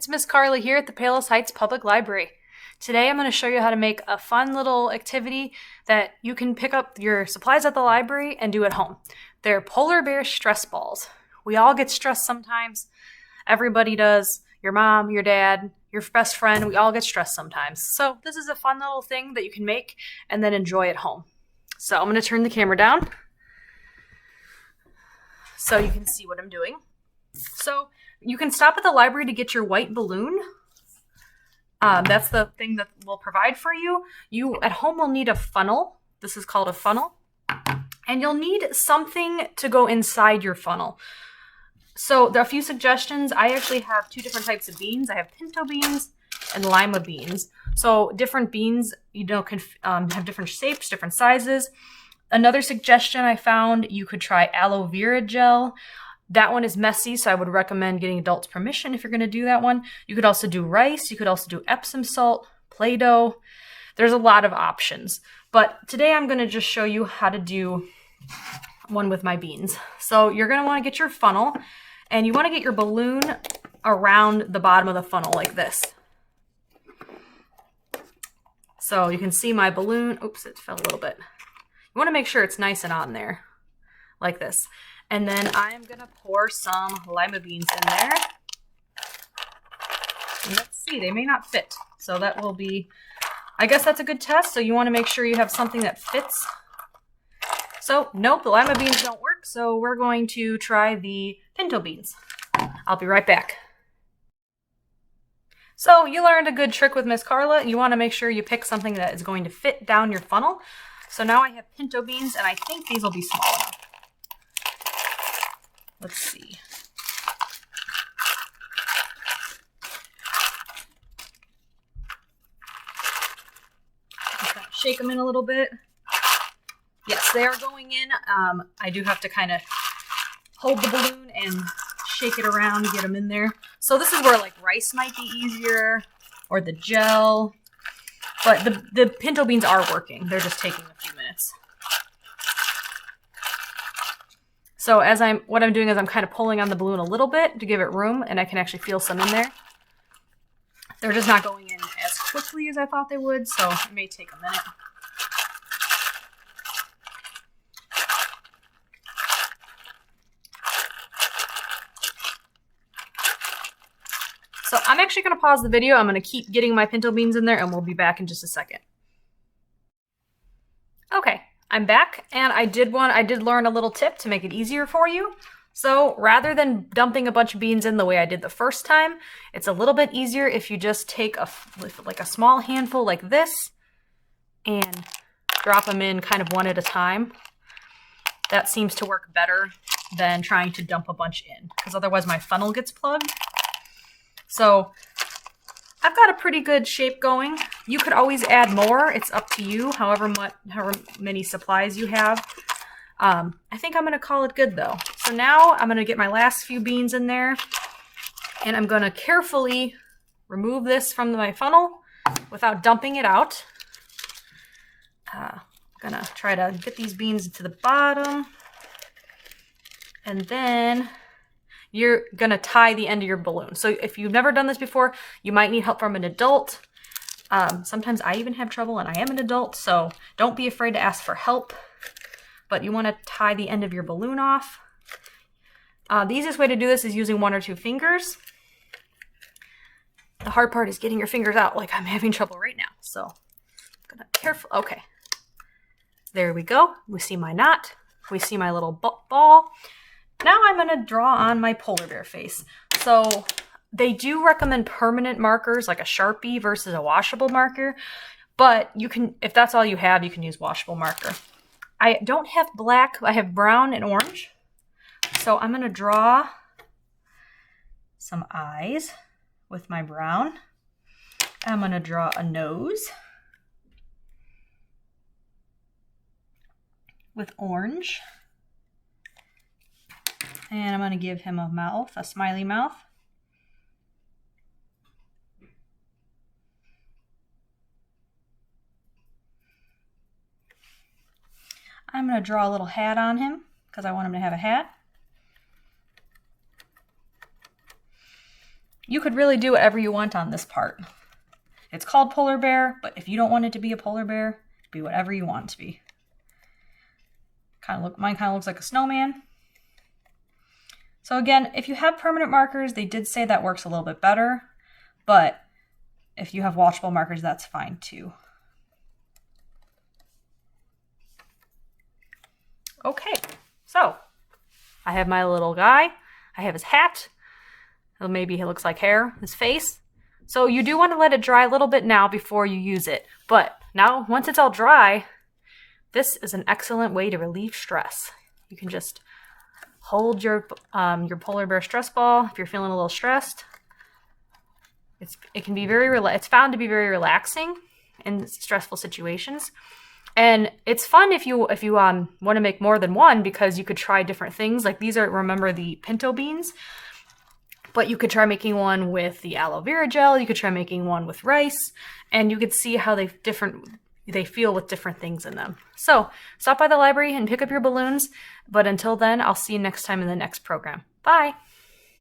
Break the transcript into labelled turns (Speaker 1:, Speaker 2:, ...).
Speaker 1: It's Miss Carla here at the Palos Heights Public Library. Today I'm going to show you how to make a fun little activity that you can pick up your supplies at the library and do at home. They're polar bear stress balls. We all get stressed sometimes. Everybody does. Your mom, your dad, your best friend, we all get stressed sometimes. So this is a fun little thing that you can make and then enjoy at home. So I'm going to turn the camera down so you can see what I'm doing. So you can stop at the library to get your white balloon. That's the thing that we'll provide for you. You at home will need a funnel. This is called a funnel. And you'll need something to go inside your funnel. So there are a few suggestions. I actually have two different types of beans. I have pinto beans and lima beans. So different beans, can have different shapes, different sizes. Another suggestion I found, you could try aloe vera gel. That one is messy, so I would recommend getting adults' permission if you're going to do that one. You could also do rice. You could also do Epsom salt, Play-Doh. There's a lot of options. But today I'm going to just show you how to do one with my beans. So you're going to want to get your funnel, and you want to get your balloon around the bottom of the funnel like this. So you can see my balloon. Oops, it fell a little bit. You want to make sure it's nice and on there, like this. And then I'm going to pour some lima beans in there. And let's see, they may not fit. So that will be, I guess that's a good test. So you want to make sure you have something that fits. So nope, the lima beans don't work. So we're going to try the pinto beans. I'll be right back. So you learned a good trick with Miss Carla. You want to make sure you pick something that is going to fit down your funnel. So now I have pinto beans, and I think these will be small enough. Let's see. Shake them in a little bit. Yes, they are going in. I do have to kind of hold the balloon and shake it around to get them in there. So this is where like rice might be easier, or the gel. But the pinto beans are working. They're just taking a few minutes. So what I'm doing is I'm kind of pulling on the balloon a little bit to give it room, and I can actually feel some in there. They're just not going in as quickly as I thought they would, so it may take a minute. So I'm actually going to pause the video. I'm going to keep getting my pinto beans in there, and we'll be back in just a second. Okay. I'm back, and I did learn a little tip to make it easier for you. So rather than dumping a bunch of beans in the way I did the first time, it's a little bit easier if you just take a small handful like this and drop them in kind of one at a time. That seems to work better than trying to dump a bunch in, because otherwise my funnel gets plugged. So I've got a pretty good shape going. You could always add more. It's up to you, however many supplies you have. I think I'm going to call it good, though. So now I'm going to get my last few beans in there, and I'm going to carefully remove this from my funnel without dumping it out. I'm going to try to get these beans to the bottom, and then you're going to tie the end of your balloon. So if you've never done this before, you might need help from an adult. Sometimes I even have trouble, and I am an adult, so don't be afraid to ask for help. But you want to tie the end of your balloon off. The easiest way to do this is using one or two fingers. The hard part is getting your fingers out, like I'm having trouble right now. So I'm gonna careful. Okay, there we go. We see my knot. We see my little ball. Now I'm going to draw on my polar bear face. So they do recommend permanent markers like a Sharpie versus a washable marker. But you can, if that's all you have, you can use washable marker. I don't have black. I have brown and orange. So I'm going to draw some eyes with my brown. I'm going to draw a nose with orange. And I'm going to give him a mouth, a smiley mouth. I'm going to draw a little hat on him because I want him to have a hat. You could really do whatever you want on this part. It's called polar bear, but if you don't want it to be a polar bear, be whatever you want it to be. Mine kind of looks like a snowman. So again, if you have permanent markers, they did say that works a little bit better, but if you have washable markers, that's fine too. Okay, so I have my little guy. I have his hat. Or maybe he looks like hair, his face. So you do want to let it dry a little bit now before you use it. But now, once it's all dry, this is an excellent way to relieve stress. You can just hold your polar bear stress ball if you're feeling a little stressed. It can be it's found to be very relaxing in stressful situations. And it's fun if you want to make more than one, because you could try different things. Like these are, remember, the pinto beans, but you could try making one with the aloe vera gel. You could try making one with rice, and you could see how they feel with different things in them. So stop by the library and pick up your balloons. But until then, I'll see you next time in the next program. Bye.